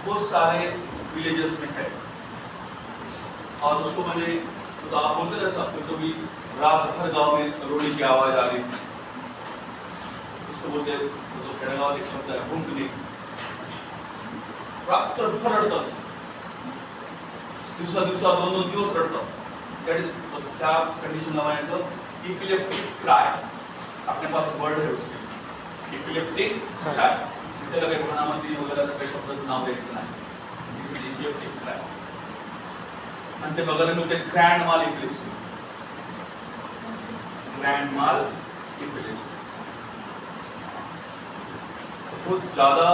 बहुत सारे विलेजेस में है। और उसको मैंने तो आप बोलते हैं सब कभी रात भर गांव में रोने की आवाज आ रही थी, उसको बोलते तो खेडेगावात एक शब्द आहे भुंकणे, रात्रभर रडतात, दिवसा 2-2 दिवस रडतात, त्या कंडिशनला म्हणायचं इपिलेप्टिक क्राय। अपने पास वर्ड है उसके, इपिलेप्टिक क्राय, त्याला काही म्हणामध्ये वगैरे असं काही शब्दाचं नाव द्यायचं नाही, इपिलेप्टिक क्राय। आणि ते बघायला मिळते ग्रँड माल इपिलेप्सी, ग्रैंड माल इपिलेप्सी। बहुत ज्यादा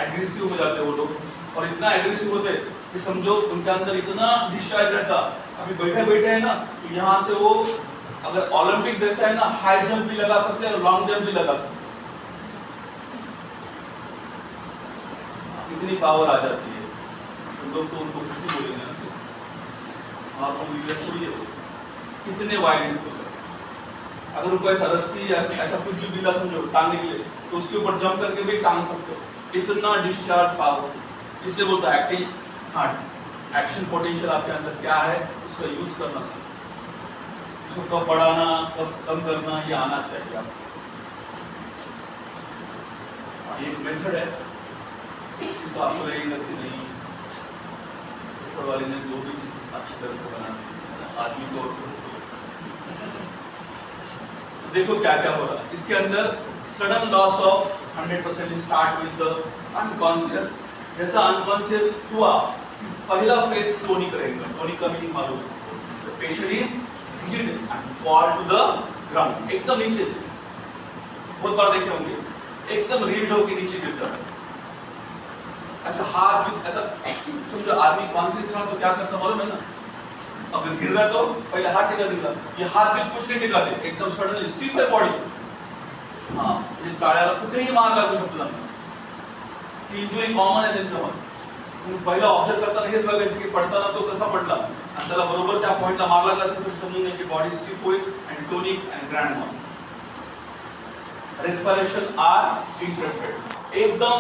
एग्रेसिव हो जाते वो लोग, और इतना एग्रेसिव होते कि समझो उनके अंदर इतना डिस्चार्ज रहता। अभी बैठे बैठे है ना, तो यहाँ से वो अगर ओलंपिक जैसा है ना, हाई जंप भी लगा सकते हैं और लॉन्ग जंप भी लगा सकते हैं, इतनी पावर आ जाती है। तो लोग तो उनको कुछ बोलेंगे ना, थोड़ी है, इतने वायलेंट हो सकते। अगर उनको ऐसा रस्सी या ऐसा कुछ भी मिला समझो टांगने के लिए, तो उसके ऊपर जंप करके भी टांग सकते हो, इतना डिस्चार्ज पावरफुल। इसलिए बोलता है एक्टिंग, हाँ एक्शन पोटेंशियल आपके अंदर क्या है उसका यूज करना सीखो, उसको कब बढ़ाना कब कम करना ये आना चाहिए आपको। ये एक मेथड है, तो आपको लगेगा कि नहीं ऊपर वाले ने जो भी चीज अच्छी तरह से बना दी आदमी को। देखो क्या क्या हो रहा है इसके अंदर। Sudden loss of 100% start with the unconscious. जैसा अनकॉन्शियस हुआ, पहला फेज टोनिक रहेगा। टोनिक का मीनिंग मालूम, patient is rigid and fall to the ground, एकदम नीचे। बहुत बार देखे होंगे, एकदम रीड होकर नीचे गिर जाता है। ऐसा हाथ भी ऐसा समझो, आदमी कॉन्शियस रहा तो क्या करता मालूम है ना, अगर गिर रहा तो पहले हाथ टिका देगा, ये हाथ भी कुछ नहीं टिकाते, एकदम सडनली स्टिफ है बॉडी। हाँ, ये चाळ्याला कुठेही मार लागू शकतो त्यांना, ही इंजुरी कॉमन आहे त्यांच्यामध्ये। तुम्ही पहिला ऑब्झर्व करताना हेच बघायचं की पडताना तो कसा पडला, आणि त्याला बरोबर त्या पॉइंटला मार लागला असेल तर समजून घ्या की बॉडी स्टिफ होईल अँड टोनिक अँड ग्रँड माल। रेस्पिरेशन आर इंटरप्टेड एकदम,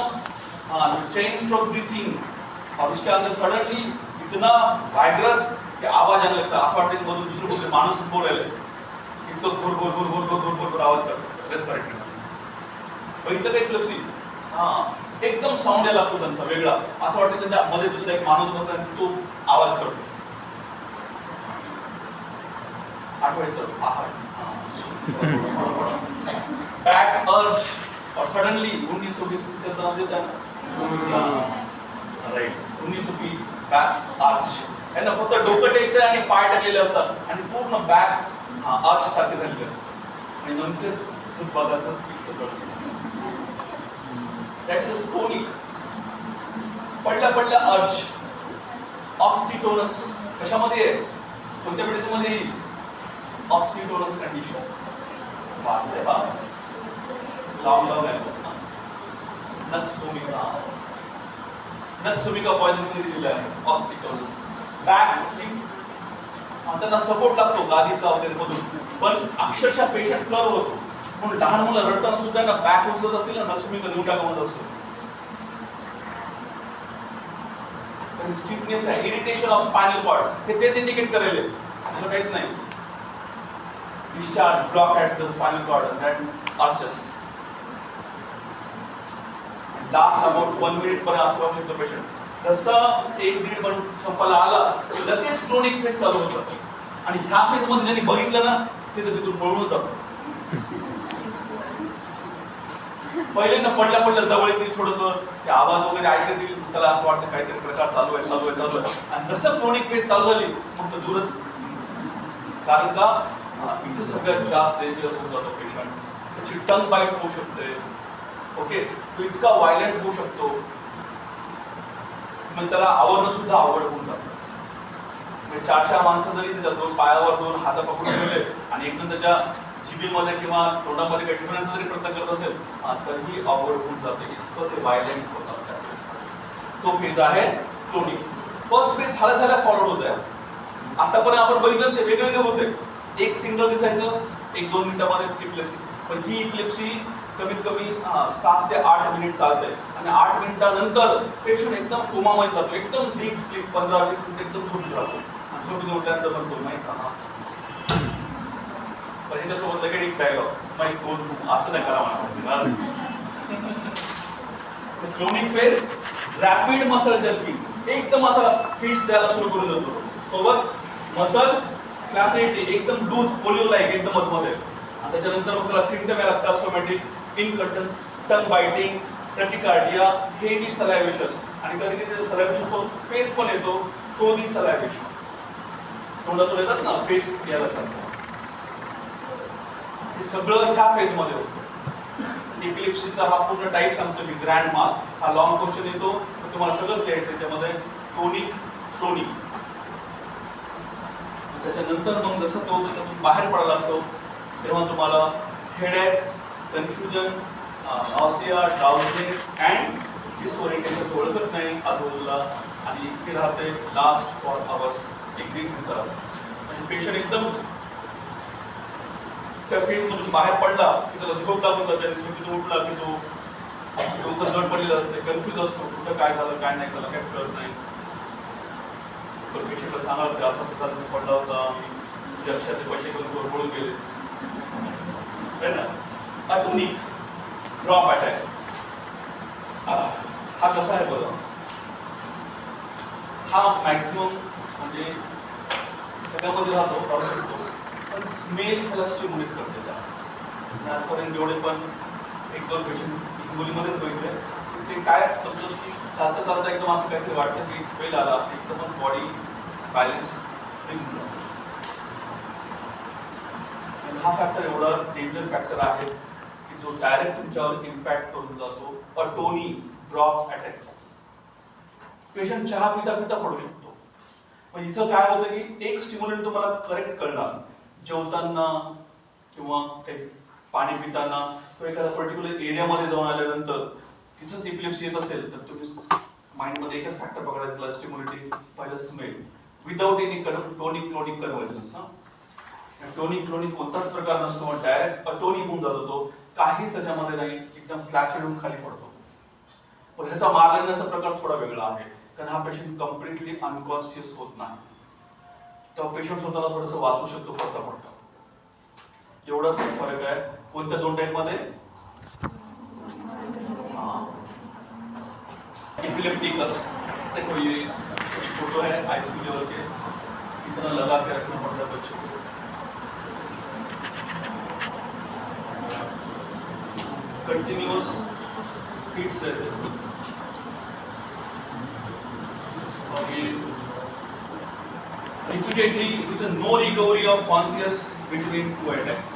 हाँ चेन स्ट्रोक ब्रीथिंग, और उसके अंदर सडनली इतना वाइब्रस कि आवाज आने लगता है, असं वाटतं की मधून दुसरं कोणतरी माणूस बोलायला, इतकं घोर घोर घोर घोर घोर घोर घोर आवाज करतो रेस्पिरेटरी। बघितलं का इपिलेप्सी? हाँ एकदम साऊंड यायला लागतो त्यांचा वेगळा, असं वाटतं त्यांच्या मध्ये दुसरा एक माणूस बसला आणि तो आवाज करतो। आठवायचं बैक अर्ज, और सडनली 1920 चलता देता है राइट, 1920 बैक अर्ज है ना, फक्त डोकं टेकतं आणि पाय टाकलेले असतात आणि पूर्ण बॅक अर्ज सारखे झालेले असतात, आणि नंतरच फुटबॉलाचं स्पीच करतो। That is tonic. पडल्या पडल्या अर्ज। ऑक्सिटोनस कशामध्ये आहे, कोणत्या मेडिसिनमध्ये? ऑक्सिटोनस कंडिशन। वाचलंय बा, लावून लावून आहे नक्सोमिका, नक्सोमिका पॉइजन मध्ये दिलेलं आहे ऑक्सिटोनस। बॅक स्टिफ, त्यांना सपोर्ट लागतो गादीचा वगैरे मधून, पण अक्षरशः पेशंट कर होतो। पण लहान मुलं रडताना सुद्धा ना बॅक उचलत असेल ना, नक्सोमिका देऊन टाकावं असतो। स्टिफनेस आहे, इरिटेशन ऑफ स्पायनल कॉर्ड, हे तेच इंडिकेट करेल, असं काहीच नाही। Discharge block at the spinal cord that arches, last about 1 minute पर्यंत असं राहू शकतो पेशंट। जसं 1-1.5 मिनिट संपायला आला की लगेच क्रोनिक फेज चालू होतं, आणि ह्या फेज मध्ये ज्यांनी बघितलं ना ते तर तिथून पळून जातं। पहिले ना पडल्या पडल्या जवळ येतील, थोडंसं ते आवाज वगैरे ऐकत येईल, त्याला असं वाटतं काहीतरी प्रकार चालू आहे चालू आहे चालू आहे, आणि जसं क्रोनिक फेज चालू झाली मग तर दूरच, कारण का इथे सगळ्यात जास्त डेंजरस होऊन जातो पेशंट, त्याची टंग बाईट होऊ शकते, ओके, तो इतका वायलेंट होऊ शकतो, मग त्याला आवरणं सुद्धा अवघड होऊन जातं। 4-4 माणसं जरी त्याच्या 2 पायावर 2 हात पकडून ठेवले आणि एकदम त्याच्या जिभेमध्ये किंवा तोंडामध्ये काही ठेवण्याचा जरी प्रयत्न करत असेल तरीही अवघड होऊन जाते, इतकं ते वायलेंट होतात। तो फेज आहे क्रोनिक। फर्स्ट फेज झाल्या फॉलोड होत आहे। आतापर्यंत आपण बघितलं ते वेगवेगळे होते, एक सिंगल दिसायचं 1-2 मिनिटांमध्ये इपिलेप्सी, पण ही इपिलेप्सी कमीत कमी 7 ते 8 मिनिट चालते आणि 8 मिनिटानंतर पेशंट एकदम कोमामध्ये जातो, एकदम डीप स्लीप 15-20 मिनिट एकदम झोपून राहतो आणि झोपून उठल्यानंतर म्हणतो माहीत का पण ह्याच्यासोबत लगेच एक डायलॉग माहीत कोण असं नाही करा chronic phase rapid muscle jerking एकदम असा फिट्स द्यायला सुरू करून देतो, सोबत मसल फ्लॅसिडिटी एकदम लूज पोलिओ लाईक एकदमच मध्ये आणि त्याच्यानंतर मग त्याला सिम्पटम यायला लागतात सोमॅटिक इनकंटन्स, टंग बायटिंग, टॅकिकार्डिया, हेवी सलायव्हेशन आणि कधी कधी सलायव्हेशन सोबत फेस पण येतो, फ्रोझी सलायव्हेशन तोंडातून येतात ना फेस यायला सांगतो. हे सगळं ह्या फेज मध्ये होतं. इपिलिप्सीचा हा पूर्ण टाईप सांगतो मी ग्रँड मार्क, हा लॉंग क्वेश्चन येतो तुम्हाला सगळंच लिहायचं त्यामध्ये टोनिक टोनिक. त्याच्यानंतर मग जसं तो त्याच्यातून बाहेर पडायला लागतो तेव्हा तुम्हाला headache, confusion, nausea, drowsiness and disorientation ओळखत नाही आजूबाजूला आणि इथे राहते लास्ट फॉर आवर्स एक दीड मिनिट आणि पेशंट एकदम त्या फेजमधून बाहेर पडला की त्याला झोप लागून जाते आणि झोपेतून उठला की तो डोकं जड पडलेलं असते, कन्फ्युज असतो, कुठं काय झालं काय नाही त्याला काहीच कळत नाही. तर पेशंटला सांगाल की असं असं झालं पडला होता, मी लक्षाचे पैसे करून जोर पळून गेले है ना. अटोनिक ड्रॉप अटॅक हा कसा आहे बघा, हा मॅक्झिमम म्हणजे सगळ्यामध्ये राहतो राहू शकतो पण स्मेल त्याला स्टिम्युलेट करते जास्त. आजपर्यंत जेवढे पण 1-2 पेशंट हिंगोलीमध्येच बघितले ते काय करतो की चालता चालता एकदम असं काहीतरी वाटतं की स्मेल आला एकदमच बॉडी बॅलन्स निघून जातो. हा फॅक्टर एवढा डेंजर फॅक्टर आहे की जो डायरेक्ट तुमच्यावर इम्पॅक्ट करून जातो. अटोनी ड्रॉप अटॅक पेशंट चहा पिता पिता पडू शकतो. पण इथं काय होतं की एक स्टिम्युलंट तुम्हाला करेक्ट कळणार जेवताना किंवा काही पाणी पिताना किंवा एखाद्या पर्टिक्युलर एरियामध्ये जाऊन आल्यानंतर तिथंच इपिलेप्सी येत असेल तर तुम्ही माइंडमध्ये एकच फॅक्टर पकडायचा स्टिम्युलेटिंग पहिलं smell without any tonic clonic convergence. Tonic clonic कोणताच प्रकार नसतो, डायरेक्ट अटोनिक होऊन जातो तो, काहीच त्याच्यामध्ये नाही, एकदम फ्लॅसिड होऊन खाली पडतो. पण ह्याचा मार लागण्याचा प्रकार थोडा वेगळा आहे कारण हा पेशंट कम्प्लिटली अनकॉन्शियस होत नाही. तो पेशंट स्वतःला थोडंसं वाचू शकतो पडता पडता, एवढाच फरक आहे. कोणत्या 2 टाइप मध्ये इपिलेप्टिकस देखो ये कुछ फोटो है आईसीयू लेवल के, इतना लगा के रखना पड़ता है बच्चों को. कंटिन्यूअस फीड्स रहते हैं और ये repeatedly with no recovery of conscious between 2 attacks.